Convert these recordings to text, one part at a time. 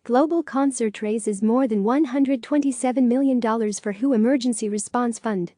Global concert raises more than $127 million for WHO Emergency Response Fund.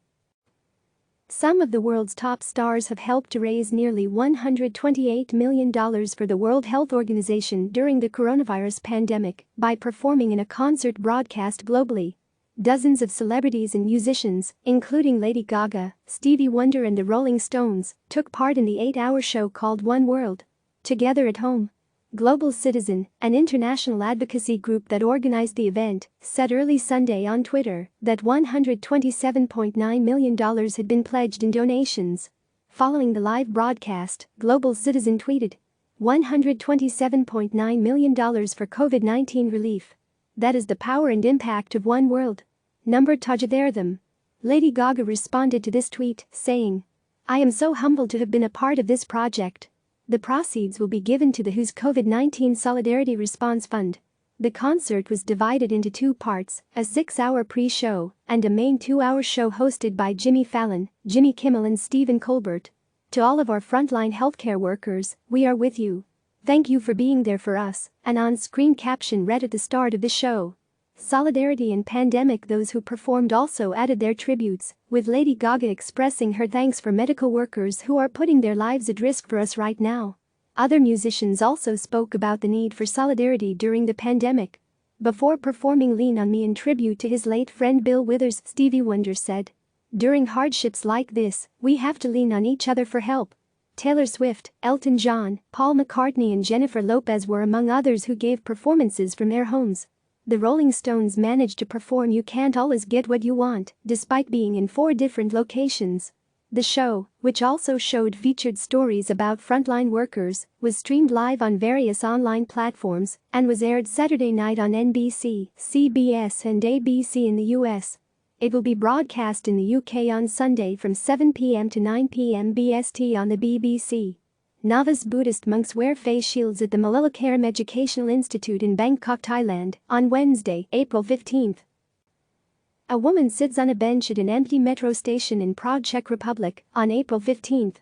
Some of the world's top stars have helped to raise nearly $128 million for the World Health Organization during the coronavirus pandemic by performing in a concert broadcast globally. Dozens of celebrities and musicians, including Lady Gaga, Stevie Wonder and the Rolling Stones, took part in the 8-hour show called One World Together at Home. Global Citizen, an international advocacy group that organized the event, said early Sunday on Twitter that $127.9 million had been pledged in donations. Following the live broadcast, Global Citizen tweeted, $127.9 million for COVID-19 relief. That is the power and impact of One World. Number Tajatherdam. Lady Gaga responded to this tweet, saying, "I am so humbled to have been a part of this project. The proceeds will be given to the WHO's COVID-19 Solidarity Response Fund." The concert was divided into two parts, a 6-hour pre-show and a main 2-hour show hosted by Jimmy Fallon, Jimmy Kimmel and Stephen Colbert. To all of our frontline healthcare workers, we are with you. Thank you for being there for us, an on-screen caption read at the start of the show. Solidarity and pandemic. Those who performed also added their tributes, with Lady Gaga expressing her thanks for medical workers who are putting their lives at risk for us right now. Other musicians also spoke about the need for solidarity during the pandemic. Before performing Lean on Me in tribute to his late friend Bill Withers, Stevie Wonder said, "During hardships like this, we have to lean on each other for help." Taylor Swift, Elton John, Paul McCartney and Jennifer Lopez were among others who gave performances from their homes. The Rolling Stones managed to perform You Can't Always Get What You Want, despite being in 4 different locations. The show, which also showed featured stories about frontline workers, was streamed live on various online platforms and was aired Saturday night on NBC, CBS and ABC in the US. It will be broadcast in the UK on Sunday from 7 p.m. to 9 p.m. BST on the BBC. Novice Buddhist monks wear face shields at the Malayalam Educational Institute in Bangkok, Thailand, on Wednesday, April 15. A woman sits on a bench at an empty metro station in Prague, Czech Republic, on April 15.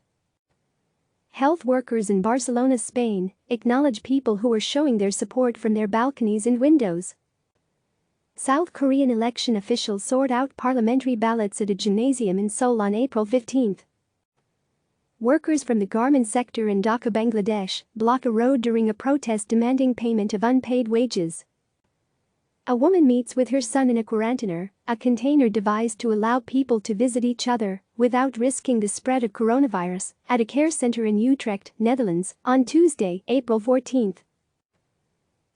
Health workers in Barcelona, Spain, acknowledge people who are showing their support from their balconies and windows. South Korean election officials sort out parliamentary ballots at a gymnasium in Seoul on April 15. Workers from the garment sector in Dhaka, Bangladesh, block a road during a protest demanding payment of unpaid wages. A woman meets with her son in a quarantainer, a container devised to allow people to visit each other without risking the spread of coronavirus, at a care center in Utrecht, Netherlands, on Tuesday, April 14.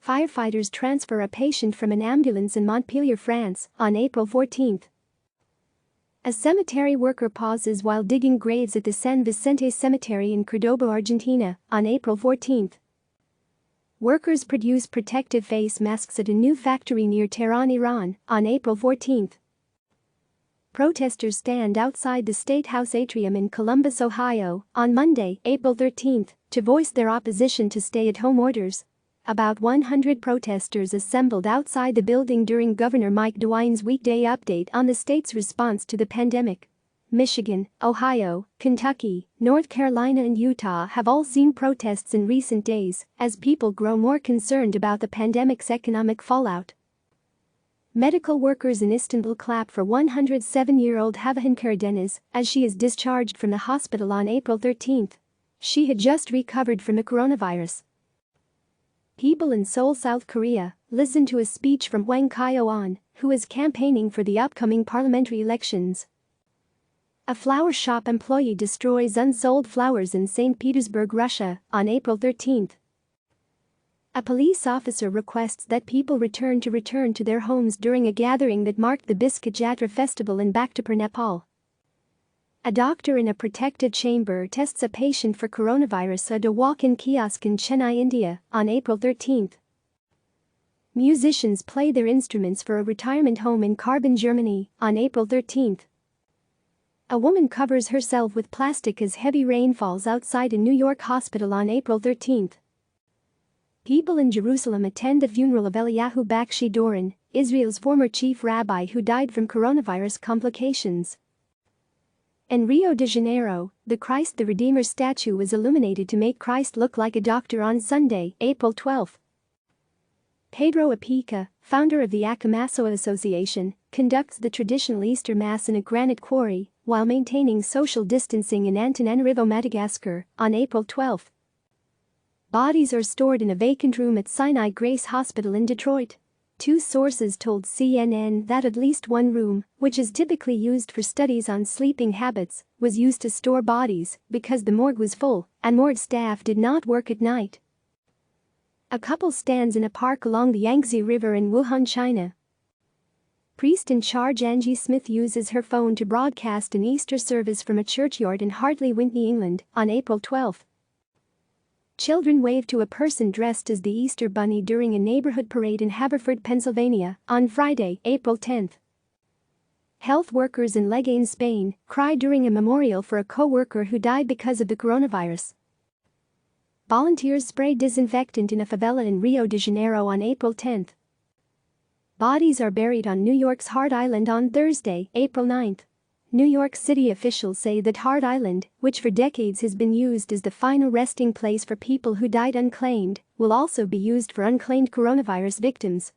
Firefighters transfer a patient from an ambulance in Montpellier, France, on April 14. A cemetery worker pauses while digging graves at the San Vicente Cemetery in Cordoba, Argentina, on April 14. Workers produce protective face masks at a new factory near Tehran, Iran, on April 14. Protesters stand outside the State House atrium in Columbus, Ohio, on Monday, April 13, to voice their opposition to stay-at-home orders. About 100 protesters assembled outside the building during Governor Mike DeWine's weekday update on the state's response to the pandemic. Michigan, Ohio, Kentucky, North Carolina and Utah have all seen protests in recent days as people grow more concerned about the pandemic's economic fallout. Medical workers in Istanbul clap for 107-year-old Havahan Karadeniz as she is discharged from the hospital on April 13. She had just recovered from the coronavirus. People in Seoul, South Korea, listen to a speech from Hwang Kyo-ahn, who is campaigning for the upcoming parliamentary elections. A flower shop employee destroys unsold flowers in St. Petersburg, Russia, on April 13. A police officer requests that people return to their homes during a gathering that marked the Biscuit Jatra festival in Bhaktapur, Nepal. A doctor in a protected chamber tests a patient for coronavirus at a walk-in kiosk in Chennai, India, on April 13. Musicians play their instruments for a retirement home in Carbon, Germany, on April 13. A woman covers herself with plastic as heavy rain falls outside a New York hospital on April 13. People in Jerusalem attend the funeral of Eliyahu Bakshi Doron, Israel's former chief rabbi who died from coronavirus complications. In Rio de Janeiro, the Christ the Redeemer statue was illuminated to make Christ look like a doctor on Sunday, April 12. Pedro Apica, founder of the Akamaso Association, conducts the traditional Easter Mass in a granite quarry while maintaining social distancing in Antananarivo, Madagascar, on April 12. Bodies are stored in a vacant room at Sinai Grace Hospital in Detroit. Two sources told CNN that at least one room, which is typically used for studies on sleeping habits, was used to store bodies because the morgue was full and morgue staff did not work at night. A couple stands in a park along the Yangtze River in Wuhan, China. Priest in charge Angie Smith uses her phone to broadcast an Easter service from a churchyard in Hartley, Whitney, England, on April 12. Children wave to a person dressed as the Easter Bunny during a neighborhood parade in Haverford, Pennsylvania, on Friday, April 10. Health workers in Leganes, Spain, cry during a memorial for a co-worker who died because of the coronavirus. Volunteers spray disinfectant in a favela in Rio de Janeiro on April 10. Bodies are buried on New York's Hart Island on Thursday, April 9. New York City officials say that Hart Island, which for decades has been used as the final resting place for people who died unclaimed, will also be used for unclaimed coronavirus victims.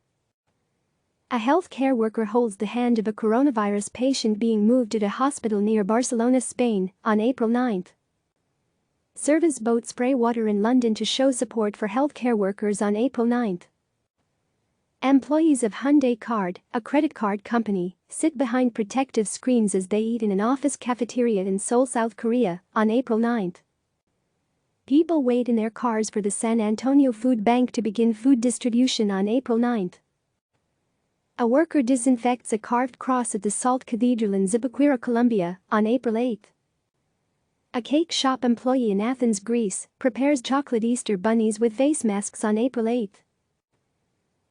A healthcare worker holds the hand of a coronavirus patient being moved to a hospital near Barcelona, Spain, on April 9. Service boats spray water in London to show support for healthcare workers on April 9. Employees of Hyundai Card, a credit card company, sit behind protective screens as they eat in an office cafeteria in Seoul, South Korea, on April 9. People wait in their cars for the San Antonio Food Bank to begin food distribution on April 9. A worker disinfects a carved cross at the Salt Cathedral in Zipaquira, Colombia, on April 8. A cake shop employee in Athens, Greece, prepares chocolate Easter bunnies with face masks on April 8.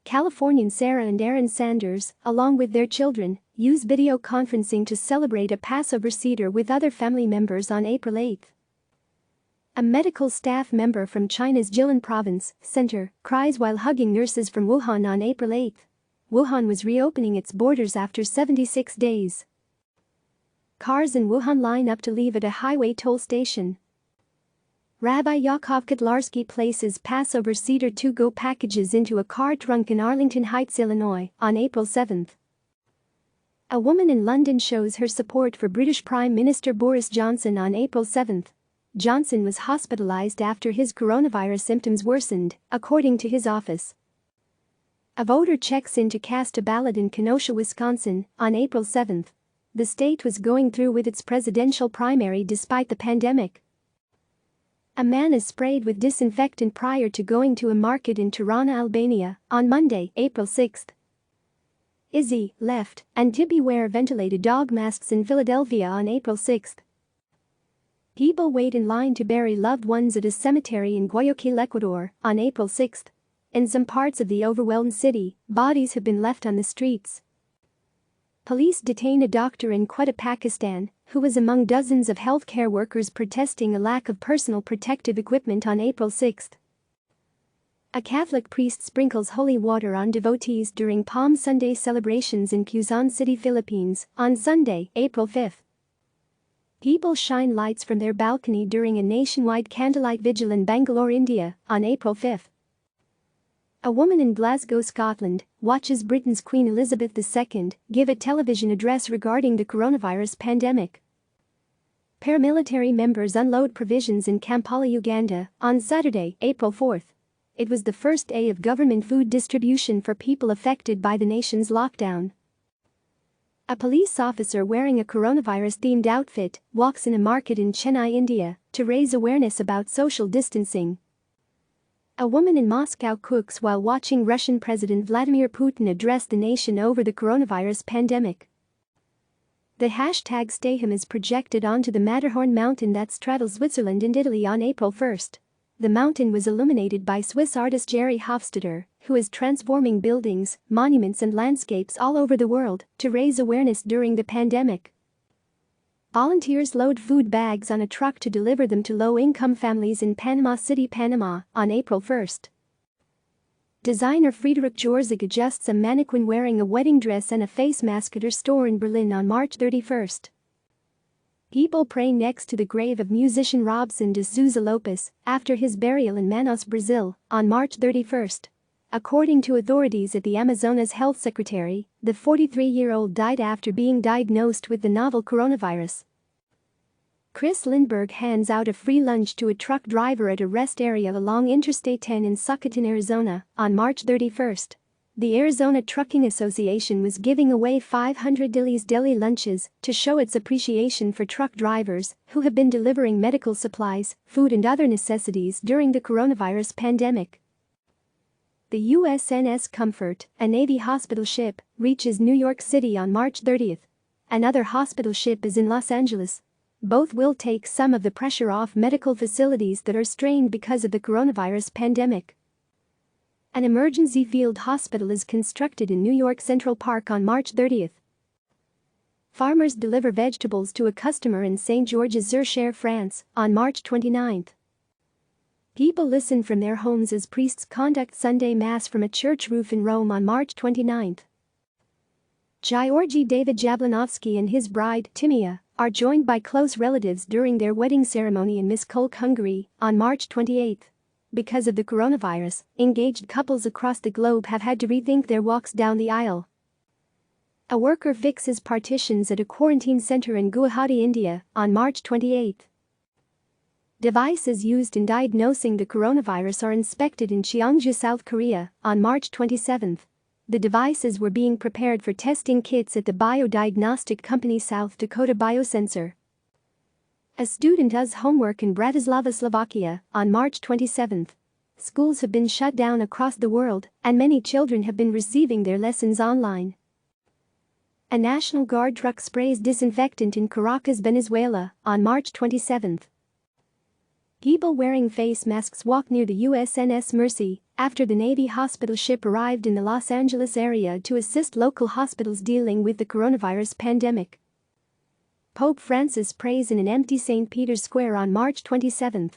Californian Sarah and Aaron Sanders, along with their children, use video conferencing to celebrate a Passover Seder with other family members on April 8. A medical staff member from China's Jilin Province Center cries while hugging nurses from Wuhan on April 8. Wuhan was reopening its borders after 76 days. Cars in Wuhan line up to leave at a highway toll station. Rabbi Yaakov Kotlarsky places Passover Seder to-go packages into a car trunk in Arlington Heights, Illinois, on April 7. A woman in London shows her support for British Prime Minister Boris Johnson on April 7. Johnson was hospitalized after his coronavirus symptoms worsened, according to his office. A voter checks in to cast a ballot in Kenosha, Wisconsin, on April 7. The state was going through with its presidential primary despite the pandemic. A man is sprayed with disinfectant prior to going to a market in Tirana, Albania, on Monday, April 6. Izzy, left, and Tibby wear ventilated dog masks in Philadelphia on April 6. People wait in line to bury loved ones at a cemetery in Guayaquil, Ecuador, on April 6. In some parts of the overwhelmed city, bodies have been left on the streets. Police detain a doctor in Quetta, Pakistan, who was among dozens of healthcare workers protesting a lack of personal protective equipment on April 6. A Catholic priest sprinkles holy water on devotees during Palm Sunday celebrations in Quezon City, Philippines, on Sunday, April 5. People shine lights from their balcony during a nationwide candlelight vigil in Bangalore, India, on April 5. A woman in Glasgow, Scotland, watches Britain's Queen Elizabeth II give a television address regarding the coronavirus pandemic. Paramilitary members unload provisions in Kampala, Uganda, on Saturday, April 4. It was the first day of government food distribution for people affected by the nation's lockdown. A police officer wearing a coronavirus-themed outfit walks in a market in Chennai, India, to raise awareness about social distancing. A woman in Moscow cooks while watching Russian President Vladimir Putin address the nation over the coronavirus pandemic. The hashtag #StayHome is projected onto the Matterhorn mountain that straddles Switzerland and Italy on April 1. The mountain was illuminated by Swiss artist Jerry Hofstadter, who is transforming buildings, monuments and landscapes all over the world to raise awareness during the pandemic. Volunteers load food bags on a truck to deliver them to low-income families in Panama City, Panama, on April 1. Designer Friedrich Jorzig adjusts a mannequin wearing a wedding dress and a face mask at her store in Berlin on March 31. People pray next to the grave of musician Robson de Souza Lopes after his burial in Manaus, Brazil, on March 31. According to authorities at the Amazonas Health Secretary, the 43-year-old died after being diagnosed with the novel coronavirus. Chris Lindbergh hands out a free lunch to a truck driver at a rest area along Interstate 10 in Succoton, Arizona, on March 31. The Arizona Trucking Association was giving away 500 Dilly's Deli lunches to show its appreciation for truck drivers who have been delivering medical supplies, food and other necessities during the coronavirus pandemic. The USNS Comfort, a Navy hospital ship, reaches New York City on March 30. Another hospital ship is in Los Angeles. Both will take some of the pressure off medical facilities that are strained because of the coronavirus pandemic. An emergency field hospital is constructed in New York Central Park on March 30. Farmers deliver vegetables to a customer in St. Georges-sur-Cher, France, on March 29. People listen from their homes as priests conduct Sunday Mass from a church roof in Rome on March 29. Georgy David Jablonowski and his bride, Timea, are joined by close relatives during their wedding ceremony in Miskolc, Hungary, on March 28. Because of the coronavirus, engaged couples across the globe have had to rethink their walks down the aisle. A worker fixes partitions at a quarantine center in Guwahati, India, on March 28. Devices used in diagnosing the coronavirus are inspected in Cheongju, South Korea, on March 27. The devices were being prepared for testing kits at the biodiagnostic company South Dakota Biosensor. A student does homework in Bratislava, Slovakia, on March 27. Schools have been shut down across the world, and many children have been receiving their lessons online. A National Guard truck sprays disinfectant in Caracas, Venezuela, on March 27. People wearing face masks walk near the USNS Mercy after the Navy hospital ship arrived in the Los Angeles area to assist local hospitals dealing with the coronavirus pandemic. Pope Francis prays in an empty St. Peter's Square on March 27.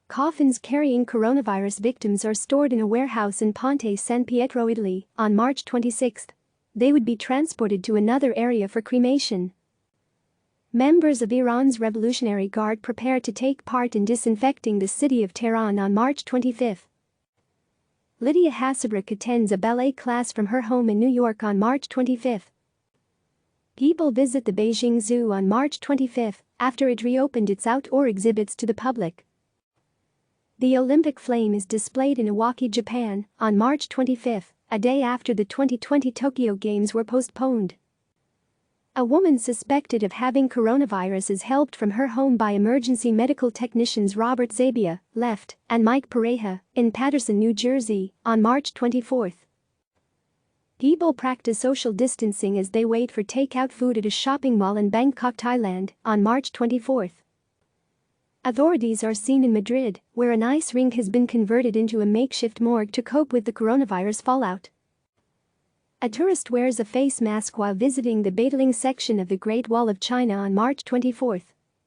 Coffins carrying coronavirus victims are stored in a warehouse in Ponte San Pietro, Italy, on March 26. They would be transported to another area for cremation. Members of Iran's Revolutionary Guard prepare to take part in disinfecting the city of Tehran on March 25. Lydia Hasselbrook attends a ballet class from her home in New York on March 25. People visit the Beijing Zoo on March 25 after it reopened its outdoor exhibits to the public. The Olympic flame is displayed in Iwaki, Japan, on March 25, a day after the 2020 Tokyo Games were postponed. A woman suspected of having coronavirus is helped from her home by emergency medical technicians Robert Zabia, left, and Mike Pareja, in Paterson, New Jersey, on March 24. People practice social distancing as they wait for takeout food at a shopping mall in Bangkok, Thailand, on March 24. Authorities are seen in Madrid, where an ice rink has been converted into a makeshift morgue to cope with the coronavirus fallout. A tourist wears a face mask while visiting the Beideling section of the Great Wall of China on March 24.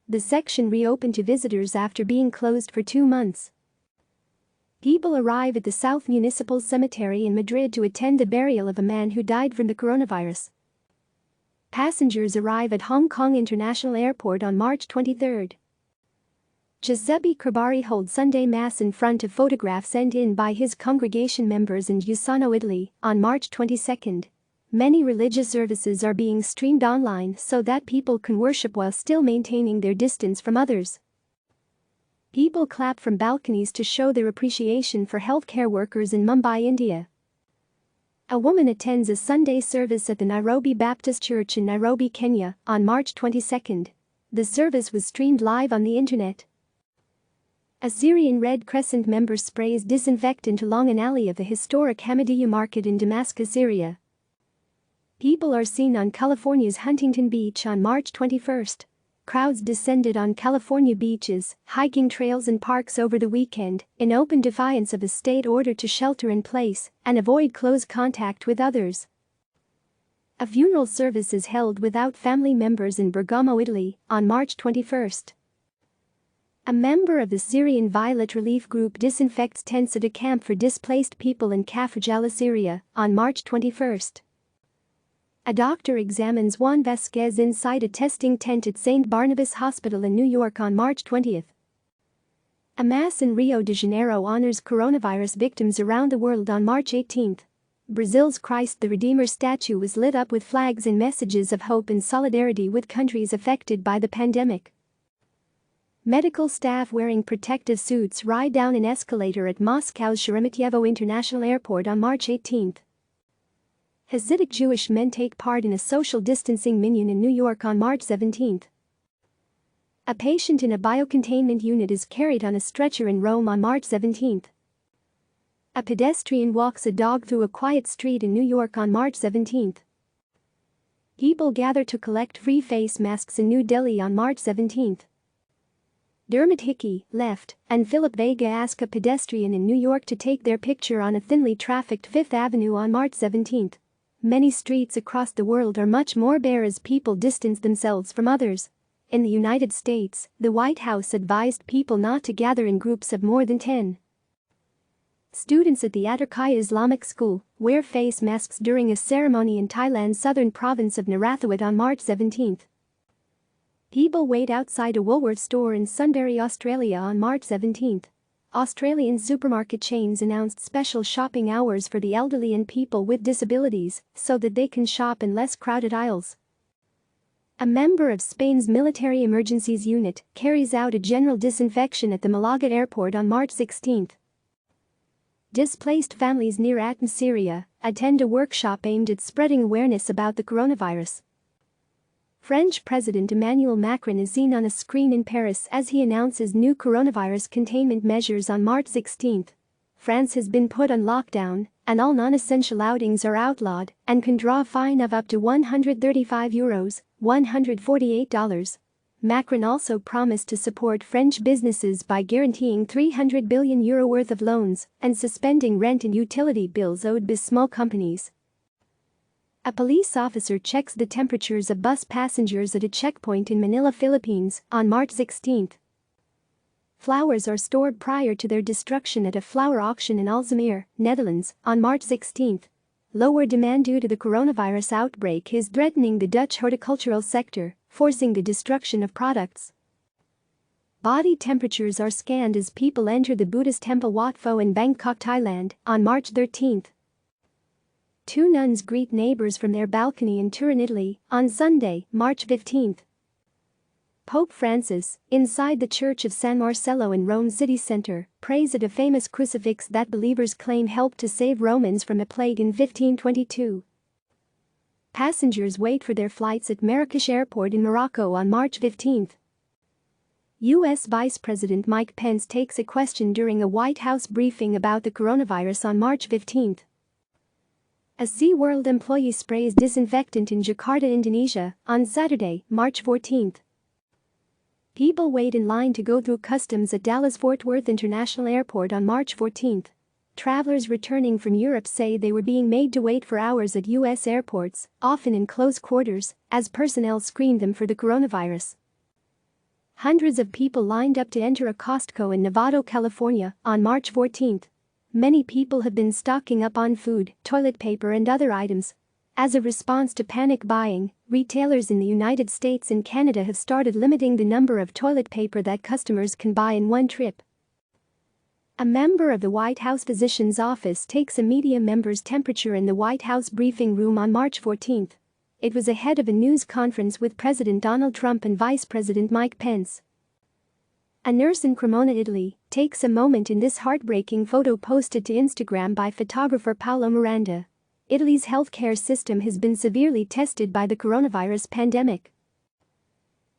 The section reopened to visitors after being closed for 2 months. People arrive at the South Municipal Cemetery in Madrid to attend the burial of a man who died from the coronavirus. Passengers arrive at Hong Kong International Airport on March 23. Giuseppe Carbari holds Sunday Mass in front of photographs sent in by his congregation members in Giussano, Italy, on March 22. Many religious services are being streamed online so that people can worship while still maintaining their distance from others. People clap from balconies to show their appreciation for healthcare workers in Mumbai, India. A woman attends a Sunday service at the Nairobi Baptist Church in Nairobi, Kenya, on March 22. The service was streamed live on the internet. A Syrian Red Crescent member sprays disinfectant along an alley of the historic Hamidiyya Market in Damascus, Syria. People are seen on California's Huntington Beach on March 21. Crowds descended on California beaches, hiking trails and parks over the weekend in open defiance of a state order to shelter in place and avoid close contact with others. A funeral service is held without family members in Bergamo, Italy, on March 21. A member of the Syrian Violet Relief Group disinfects tents at a camp for displaced people in Kafr Jala, Syria, on March 21. A doctor examines Juan Vasquez inside a testing tent at St. Barnabas Hospital in New York on March 20. A mass in Rio de Janeiro honors coronavirus victims around the world on March 18. Brazil's Christ the Redeemer statue was lit up with flags and messages of hope and solidarity with countries affected by the pandemic. Medical staff wearing protective suits ride down an escalator at Moscow's Sheremetyevo International Airport on March 18. Hasidic Jewish men take part in a social distancing minyan in New York on March 17. A patient in a biocontainment unit is carried on a stretcher in Rome on March 17. A pedestrian walks a dog through a quiet street in New York on March 17. People gather to collect free face masks in New Delhi on March 17. Dermot Hickey, left, and Philip Vega ask a pedestrian in New York to take their picture on a thinly trafficked Fifth Avenue on March 17. Many streets across the world are much more bare as people distance themselves from others. In the United States, the White House advised people not to gather in groups of more than 10. Students at the Atterkaya Islamic School wear face masks during a ceremony in Thailand's southern province of Narathiwat on March 17. People wait outside a Woolworths store in Sunbury, Australia on March 17. Australian supermarket chains announced special shopping hours for the elderly and people with disabilities so that they can shop in less crowded aisles. A member of Spain's Military Emergencies Unit carries out a general disinfection at the Malaga airport on March 16. Displaced families near Atem, Syria, attend a workshop aimed at spreading awareness about the coronavirus. French President Emmanuel Macron is seen on a screen in Paris as he announces new coronavirus containment measures on March 16. France has been put on lockdown, and all non-essential outings are outlawed and can draw a fine of up to €135, $148. Macron also promised to support French businesses by guaranteeing €300 billion worth of loans and suspending rent and utility bills owed by small companies. A police officer checks the temperatures of bus passengers at a checkpoint in Manila, Philippines, on March 16. Flowers are stored prior to their destruction at a flower auction in Alzamir, Netherlands, on March 16. Lower demand due to the coronavirus outbreak is threatening the Dutch horticultural sector, forcing the destruction of products. Body temperatures are scanned as people enter the Buddhist temple Wat Pho in Bangkok, Thailand, on March 13. Two nuns greet neighbors from their balcony in Turin, Italy, on Sunday, March 15. Pope Francis, inside the Church of San Marcello in Rome's city center, prays at a famous crucifix that believers claim helped to save Romans from a plague in 1522. Passengers wait for their flights at Marrakesh Airport in Morocco on March 15. U.S. Vice President Mike Pence takes a question during a White House briefing about the coronavirus on March 15. A SeaWorld employee sprays disinfectant in Jakarta, Indonesia, on Saturday, March 14. People wait in line to go through customs at Dallas-Fort Worth International Airport on March 14. Travelers returning from Europe say they were being made to wait for hours at U.S. airports, often in close quarters, as personnel screened them for the coronavirus. Hundreds of people lined up to enter a Costco in Novato, California, on March 14. Many people have been stocking up on food, toilet paper and other items. As a response to panic buying, retailers in the United States and Canada have started limiting the number of toilet paper that customers can buy in one trip. A member of the White House physician's office takes a media member's temperature in the White House briefing room on March 14. It was ahead of a news conference with President Donald Trump and Vice President Mike Pence. A nurse in Cremona, Italy, takes a moment in this heartbreaking photo posted to Instagram by photographer Paolo Miranda. Italy's healthcare system has been severely tested by the coronavirus pandemic.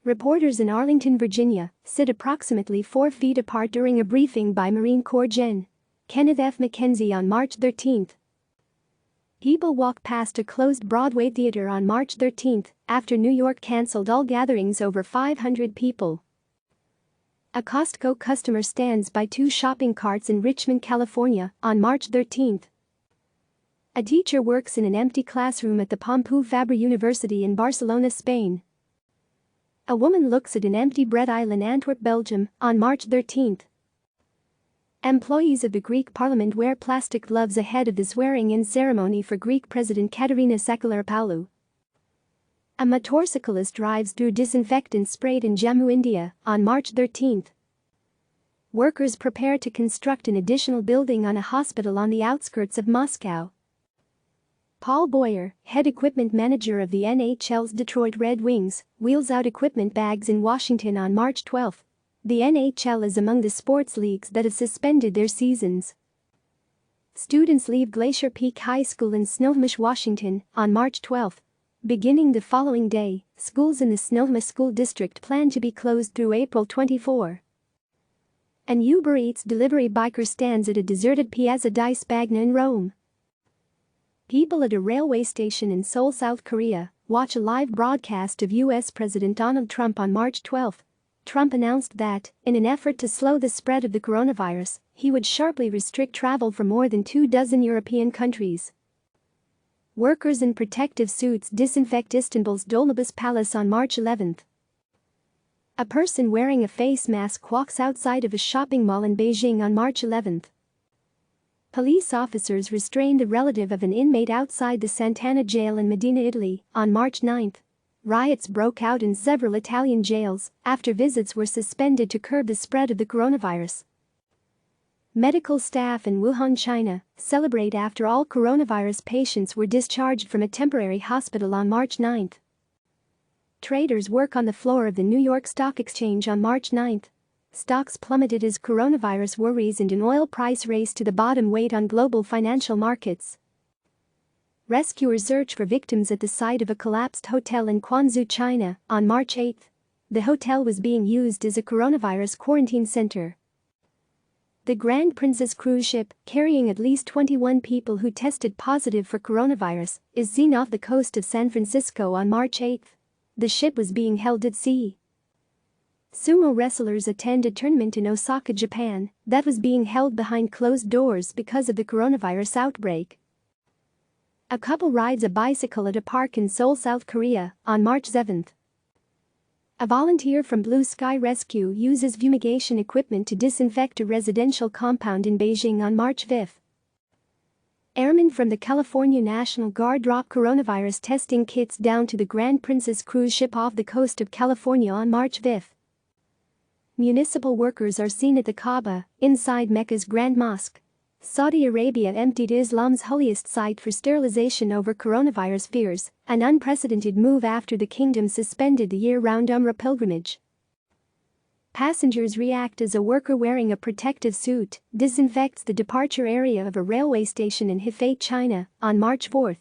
Reporters in Arlington, Virginia, sit approximately 4 feet apart during a briefing by Marine Corps Gen. Kenneth F. McKenzie on March 13. People walk past a closed Broadway theater on March 13 after New York canceled all gatherings over 500 people. A Costco customer stands by 2 shopping carts in Richmond, California, on March 13. A teacher works in an empty classroom at the Pompeu Fabra University in Barcelona, Spain. A woman looks at an empty bread aisle in Antwerp, Belgium, on March 13. Employees of the Greek parliament wear plastic gloves ahead of the swearing-in ceremony for Greek President Katerina Sakellaropoulou. A motorcyclist drives through disinfectant sprayed in Jammu, India, on March 13. Workers prepare to construct an additional building on a hospital on the outskirts of Moscow. Paul Boyer, head equipment manager of the NHL's Detroit Red Wings, wheels out equipment bags in Washington on March 12. The NHL is among the sports leagues that have suspended their seasons. Students leave Glacier Peak High School in Snohomish, Washington, on March 12. Beginning the following day, schools in the Snohomish School District plan to be closed through April 24. An Uber Eats delivery biker stands at a deserted Piazza di Spagna in Rome. People at a railway station in Seoul, South Korea, watch a live broadcast of U.S. President Donald Trump on March 12. Trump announced that, in an effort to slow the spread of the coronavirus, he would sharply restrict travel for more than 24 European countries. Workers in protective suits disinfect Istanbul's Dolmabahce Palace on March 11. A person wearing a face mask walks outside of a shopping mall in Beijing on March 11. Police officers restrained the relative of an inmate outside the Sant'Anna jail in Medina, Italy, on March 9. Riots broke out in several Italian jails after visits were suspended to curb the spread of the coronavirus. Medical staff in Wuhan, China, celebrate after all coronavirus patients were discharged from a temporary hospital on March 9. Traders work on the floor of the New York Stock Exchange on March 9. Stocks plummeted as coronavirus worries and an oil price race to the bottom weighed on global financial markets. Rescuers search for victims at the site of a collapsed hotel in Quanzhou, China, on March 8. The hotel was being used as a coronavirus quarantine center. The Grand Princess cruise ship, carrying at least 21 people who tested positive for coronavirus, is seen off the coast of San Francisco on March 8. The ship was being held at sea. Sumo wrestlers attend a tournament in Osaka, Japan, that was being held behind closed doors because of the coronavirus outbreak. A couple rides a bicycle at a park in Seoul, South Korea, on March 7. A volunteer from Blue Sky Rescue uses fumigation equipment to disinfect a residential compound in Beijing on March 5. Airmen from the California National Guard drop coronavirus testing kits down to the Grand Princess cruise ship off the coast of California on March 5. Municipal workers are seen at the Kaaba, inside Mecca's Grand Mosque. Saudi Arabia emptied Islam's holiest site for sterilization over coronavirus fears, an unprecedented move after the kingdom suspended the year-round Umrah pilgrimage. Passengers react as a worker wearing a protective suit disinfects the departure area of a railway station in Hefei, China, on March 4.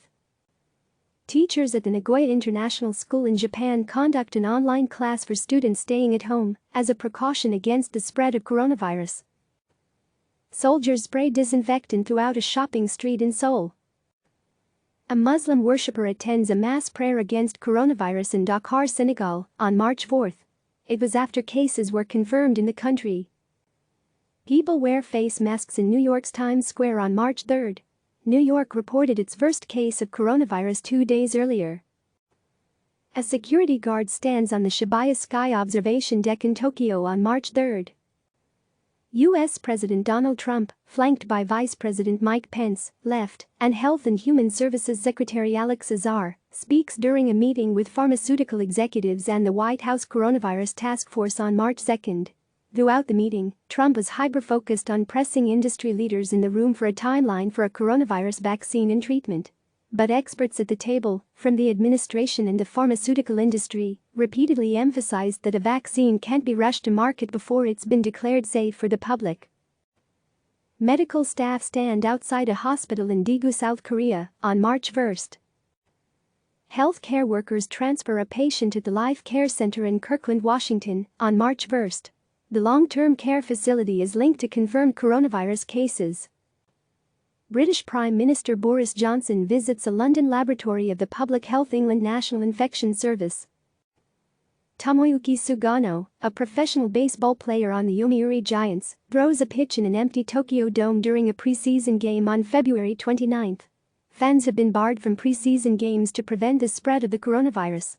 Teachers at the Nagoya International School in Japan conduct an online class for students staying at home as a precaution against the spread of coronavirus. Soldiers spray disinfectant throughout a shopping street in Seoul. A Muslim worshipper attends a mass prayer against coronavirus in Dakar, Senegal, on March 4. It was after cases were confirmed in the country. People wear face masks in New York's Times Square on March 3. New York reported its first case of coronavirus 2 days earlier. A security guard stands on the Shibuya Sky observation deck in Tokyo on March 3. U.S. President Donald Trump, flanked by Vice President Mike Pence, left, and Health and Human Services Secretary Alex Azar, speaks during a meeting with pharmaceutical executives and the White House Coronavirus Task Force on March 2. Throughout the meeting, Trump was hyper-focused on pressing industry leaders in the room for a timeline for a coronavirus vaccine and treatment. But experts at the table, from the administration and the pharmaceutical industry, repeatedly emphasized that a vaccine can't be rushed to market before it's been declared safe for the public. Medical staff stand outside a hospital in Daegu, South Korea, on March 1. Healthcare workers transfer a patient at the Life Care Center in Kirkland, Washington, on March 1. The long-term care facility is linked to confirmed coronavirus cases. British Prime Minister Boris Johnson visits a London laboratory of the Public Health England National Infection Service. Tomoyuki Sugano, a professional baseball player on the Yomiuri Giants, throws a pitch in an empty Tokyo Dome during a preseason game on February 29. Fans have been barred from preseason games to prevent the spread of the coronavirus.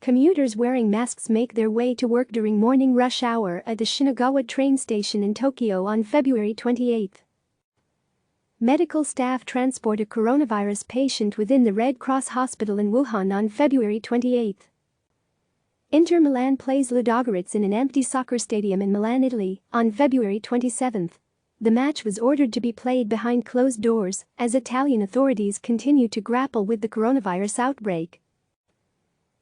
Commuters wearing masks make their way to work during morning rush hour at the Shinagawa train station in Tokyo on February 28. Medical staff transport a coronavirus patient within the Red Cross hospital in Wuhan on February 28. Inter Milan plays Ludogorets in an empty soccer stadium in Milan, Italy, on February 27. The match was ordered to be played behind closed doors as Italian authorities continue to grapple with the coronavirus outbreak.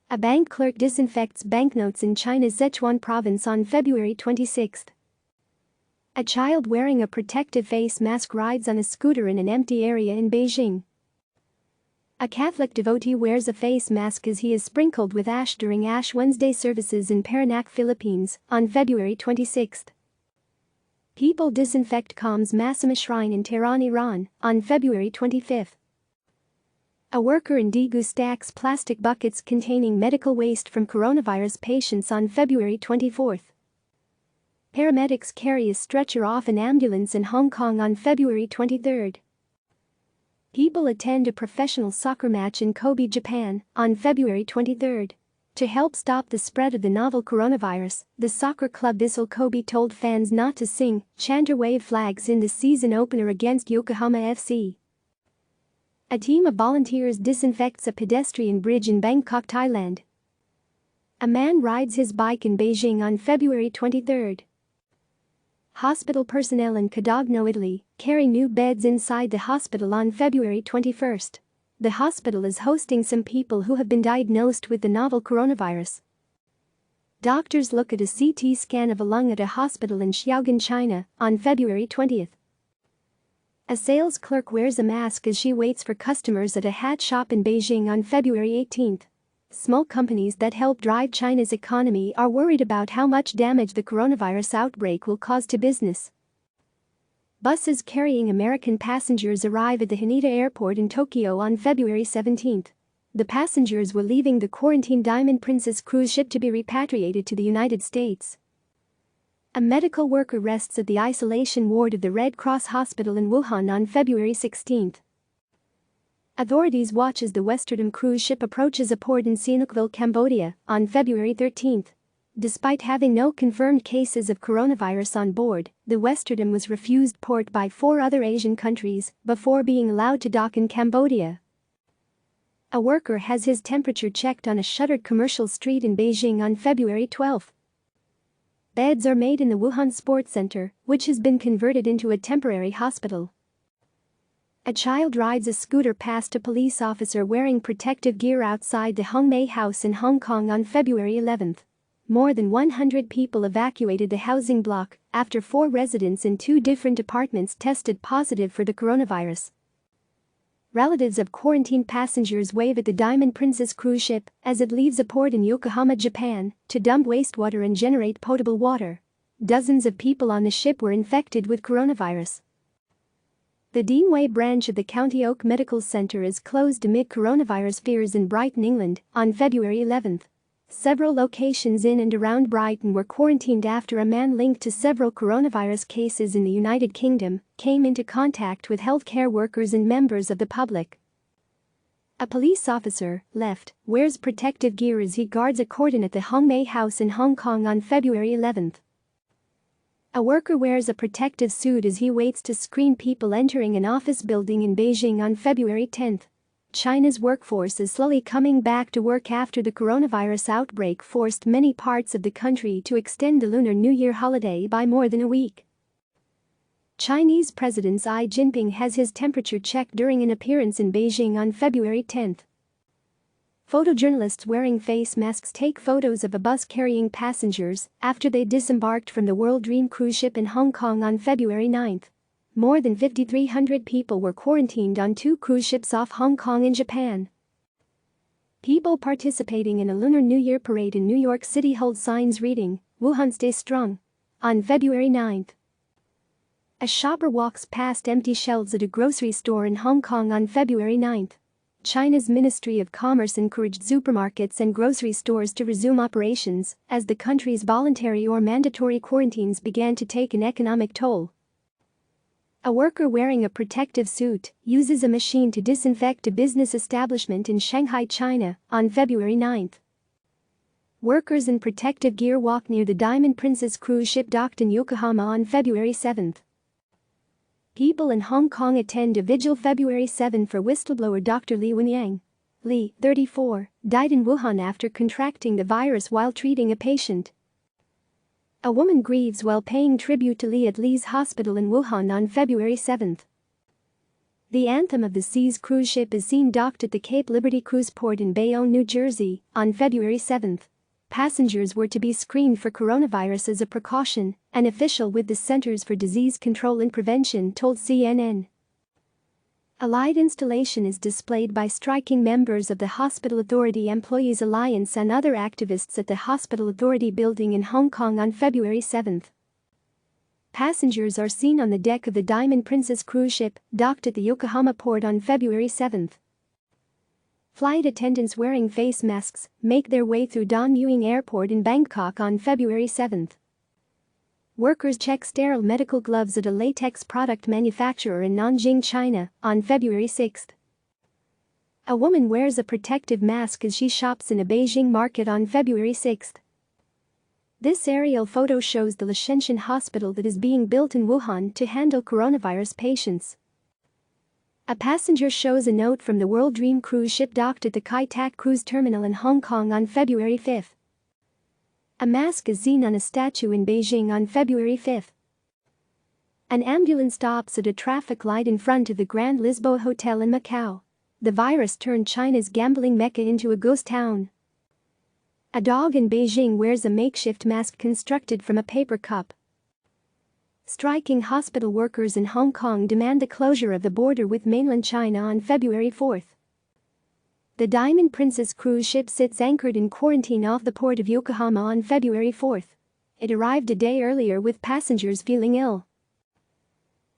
A bank clerk disinfects banknotes in China's Sichuan province on February 26. A child wearing a protective face mask rides on a scooter in an empty area in Beijing. A Catholic devotee wears a face mask as he is sprinkled with ash during Ash Wednesday services in Parañaque, Philippines, on February 26. People disinfect Qam's Masama Shrine in Tehran, Iran, on February 25. A worker in Daegu stacks plastic buckets containing medical waste from coronavirus patients on February 24. Paramedics carry a stretcher off an ambulance in Hong Kong on February 23. People attend a professional soccer match in Kobe, Japan, on February 23. To help stop the spread of the novel coronavirus, the soccer club Vissel Kobe told fans not to sing, chant or wave flags in the season opener against Yokohama FC. A team of volunteers disinfects a pedestrian bridge in Bangkok, Thailand. A man rides his bike in Beijing on February 23. Hospital personnel in Codogno, Italy, carry new beds inside the hospital on February 21. The hospital is hosting some people who have been diagnosed with the novel coronavirus. Doctors look at a CT scan of a lung at a hospital in Xiaogan, China, on February 20. A sales clerk wears a mask as she waits for customers at a hat shop in Beijing on February 18. Small companies that help drive China's economy are worried about how much damage the coronavirus outbreak will cause to business. Buses carrying American passengers arrive at the Haneda Airport in Tokyo on February 17. The passengers were leaving the quarantined Diamond Princess cruise ship to be repatriated to the United States. A medical worker rests at the isolation ward of the Red Cross Hospital in Wuhan on February 16. Authorities watch as the Westerdam cruise ship approaches a port in Sihanoukville, Cambodia, on February 13. Despite having no confirmed cases of coronavirus on board, the Westerdam was refused port by 4 other Asian countries before being allowed to dock in Cambodia. A worker has his temperature checked on a shuttered commercial street in Beijing on February 12. Beds are made in the Wuhan Sports Center, which has been converted into a temporary hospital. A child rides a scooter past a police officer wearing protective gear outside the Hongmei House in Hong Kong on February 11. More than 100 people evacuated the housing block after 4 residents in 2 different apartments tested positive for the coronavirus. Relatives of quarantined passengers wave at the Diamond Princess cruise ship as it leaves a port in Yokohama, Japan, to dump wastewater and generate potable water. Dozens of people on the ship were infected with coronavirus. The Deanway branch of the County Oak Medical Center is closed amid coronavirus fears in Brighton, England, on February 11. Several locations in and around Brighton were quarantined after a man linked to several coronavirus cases in the United Kingdom came into contact with healthcare workers and members of the public. A police officer, left, wears protective gear as he guards a cordon at the Hongmei House in Hong Kong on February 11. A worker wears a protective suit as he waits to screen people entering an office building in Beijing on February 10. China's workforce is slowly coming back to work after the coronavirus outbreak forced many parts of the country to extend the Lunar New Year holiday by more than a week. Chinese President Xi Jinping has his temperature checked during an appearance in Beijing on February 10. Photojournalists wearing face masks take photos of a bus carrying passengers after they disembarked from the World Dream cruise ship in Hong Kong on February 9. More than 5,300 people were quarantined on 2 cruise ships off Hong Kong and Japan. People participating in a Lunar New Year parade in New York City hold signs reading, "Wuhan Stay Strong," on February 9. A shopper walks past empty shelves at a grocery store in Hong Kong on February 9. China's Ministry of Commerce encouraged supermarkets and grocery stores to resume operations as the country's voluntary or mandatory quarantines began to take an economic toll. A worker wearing a protective suit uses a machine to disinfect a business establishment in Shanghai, China, on February 9. Workers in protective gear walk near the Diamond Princess cruise ship docked in Yokohama on February 7. People in Hong Kong attend a vigil February 7 for whistleblower Dr. Li Wenyang. Li, 34, died in Wuhan after contracting the virus while treating a patient. A woman grieves while paying tribute to Li at Li's hospital in Wuhan on February 7. The Anthem of the Seas cruise ship is seen docked at the Cape Liberty cruise port in Bayonne, New Jersey, on February 7. Passengers were to be screened for coronavirus as a precaution, an official with the Centers for Disease Control and Prevention told CNN. A light installation is displayed by striking members of the Hospital Authority Employees Alliance and other activists at the Hospital Authority building in Hong Kong on February 7. Passengers are seen on the deck of the Diamond Princess cruise ship, docked at the Yokohama port on February 7. Flight attendants wearing face masks make their way through Don Mueang Airport in Bangkok on February 7. Workers check sterile medical gloves at a latex product manufacturer in Nanjing, China, on February 6. A woman wears a protective mask as she shops in a Beijing market on February 6. This aerial photo shows the Liangshan Hospital that is being built in Wuhan to handle coronavirus patients. A passenger shows a note from the World Dream cruise ship docked at the Kai Tak cruise terminal in Hong Kong on February 5. A mask is seen on a statue in Beijing on February 5. An ambulance stops at a traffic light in front of the Grand Lisboa Hotel in Macau. The virus turned China's gambling mecca into a ghost town. A dog in Beijing wears a makeshift mask constructed from a paper cup. Striking hospital workers in Hong Kong demand the closure of the border with mainland China on February 4. The Diamond Princess cruise ship sits anchored in quarantine off the port of Yokohama on February 4. It arrived a day earlier with passengers feeling ill.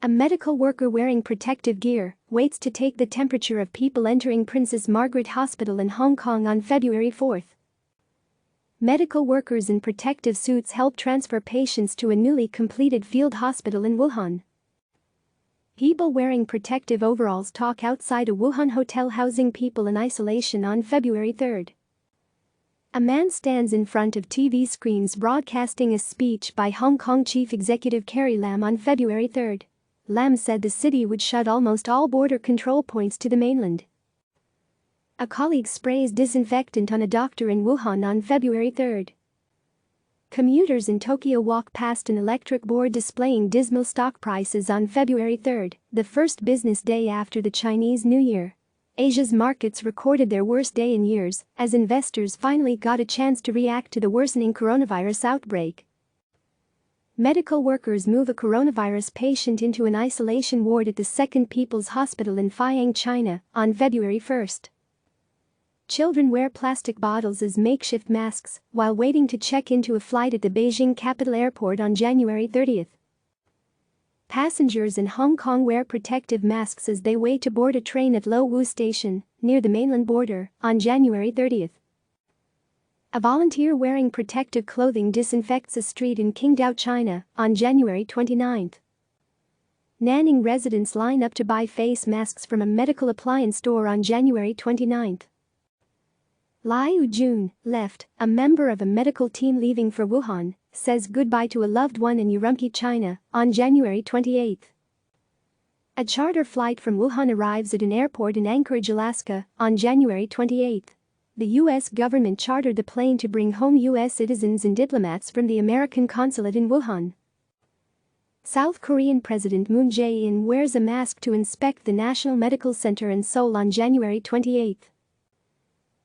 A medical worker wearing protective gear waits to take the temperature of people entering Princess Margaret Hospital in Hong Kong on February 4. Medical workers in protective suits help transfer patients to a newly completed field hospital in Wuhan. People wearing protective overalls talk outside a Wuhan hotel housing people in isolation on February 3. A man stands in front of TV screens broadcasting a speech by Hong Kong Chief Executive Carrie Lam on February 3. Lam said the city would shut almost all border control points to the mainland. A colleague sprays disinfectant on a doctor in Wuhan on February 3. Commuters in Tokyo walk past an electric board displaying dismal stock prices on February 3, the first business day after the Chinese New Year. Asia's markets recorded their worst day in years as investors finally got a chance to react to the worsening coronavirus outbreak. Medical workers move a coronavirus patient into an isolation ward at the Second People's Hospital in Fuyang, China, on February 1. Children wear plastic bottles as makeshift masks while waiting to check into a flight at the Beijing Capital Airport on January 30. Passengers in Hong Kong wear protective masks as they wait to board a train at Lo Wu Station, near the mainland border, on January 30. A volunteer wearing protective clothing disinfects a street in Qingdao, China, on January 29. Nanning residents line up to buy face masks from a medical appliance store on January 29. Liu Jun, left, a member of a medical team leaving for Wuhan, says goodbye to a loved one in Urumqi, China, on January 28. A charter flight from Wuhan arrives at an airport in Anchorage, Alaska, on January 28. The U.S. government chartered the plane to bring home U.S. citizens and diplomats from the American consulate in Wuhan. South Korean President Moon Jae-in wears a mask to inspect the National Medical Center in Seoul on January 28.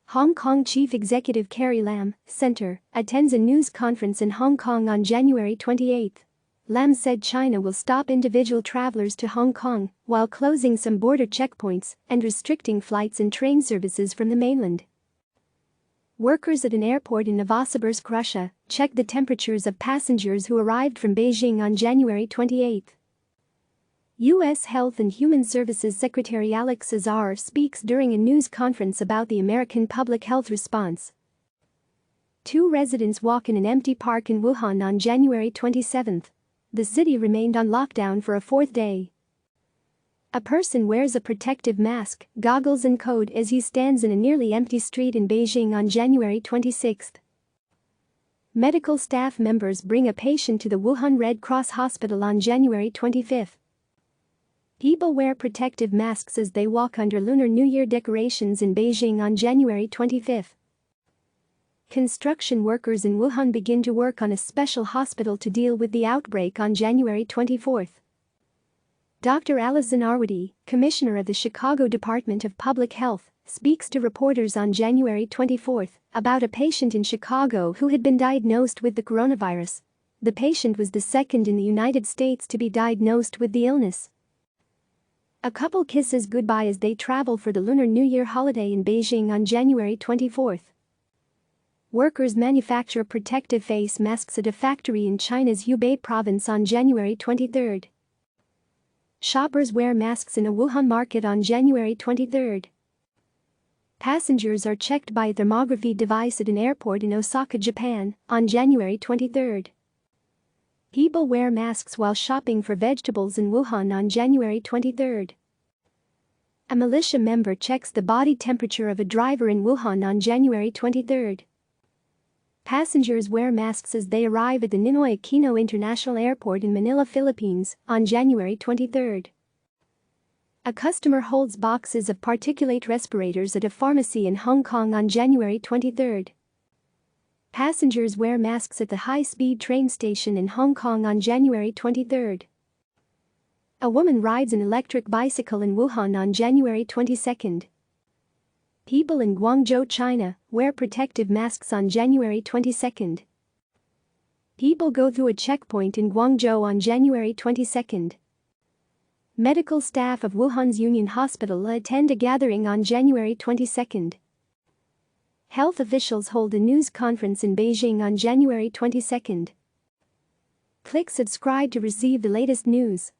Hong Kong Chief Executive Carrie Lam, Center, attends a news conference in Hong Kong on January 28. Lam said China will stop individual travelers to Hong Kong while closing some border checkpoints and restricting flights and train services from the mainland. Workers at an airport in Novosibirsk, Russia, checked the temperatures of passengers who arrived from Beijing on January 28. U.S. Health and Human Services Secretary Alex Azar speaks during a news conference about the American public health response. Two residents walk in an empty park in Wuhan on January 27. The city remained on lockdown for a fourth day. A person wears a protective mask, goggles and coat as he stands in a nearly empty street in Beijing on January 26. Medical staff members bring a patient to the Wuhan Red Cross Hospital on January 25. People wear protective masks as they walk under Lunar New Year decorations in Beijing on January 25. Construction workers in Wuhan begin to work on a special hospital to deal with the outbreak on January 24. Dr. Alison Arwady, commissioner of the Chicago Department of Public Health, speaks to reporters on January 24 about a patient in Chicago who had been diagnosed with the coronavirus. The patient was the second in the United States to be diagnosed with the illness. A couple kisses goodbye as they travel for the Lunar New Year holiday in Beijing on January 24. Workers manufacture protective face masks at a factory in China's Hubei province on January 23. Shoppers wear masks in a Wuhan market on January 23. Passengers are checked by a thermography device at an airport in Osaka, Japan, on January 23. People wear masks while shopping for vegetables in Wuhan on January 23. A militia member checks the body temperature of a driver in Wuhan on January 23. Passengers wear masks as they arrive at the Ninoy Aquino International Airport in Manila, Philippines, on January 23. A customer holds boxes of particulate respirators at a pharmacy in Hong Kong on January 23. Passengers wear masks at the high-speed train station in Hong Kong on January 23. A woman rides an electric bicycle in Wuhan on January 22. People in Guangzhou, China, wear protective masks on January 22. People go through a checkpoint in Guangzhou on January 22. Medical staff of Wuhan's Union Hospital attend a gathering on January 22. Health officials hold a news conference in Beijing on January 22. Click subscribe to receive the latest news.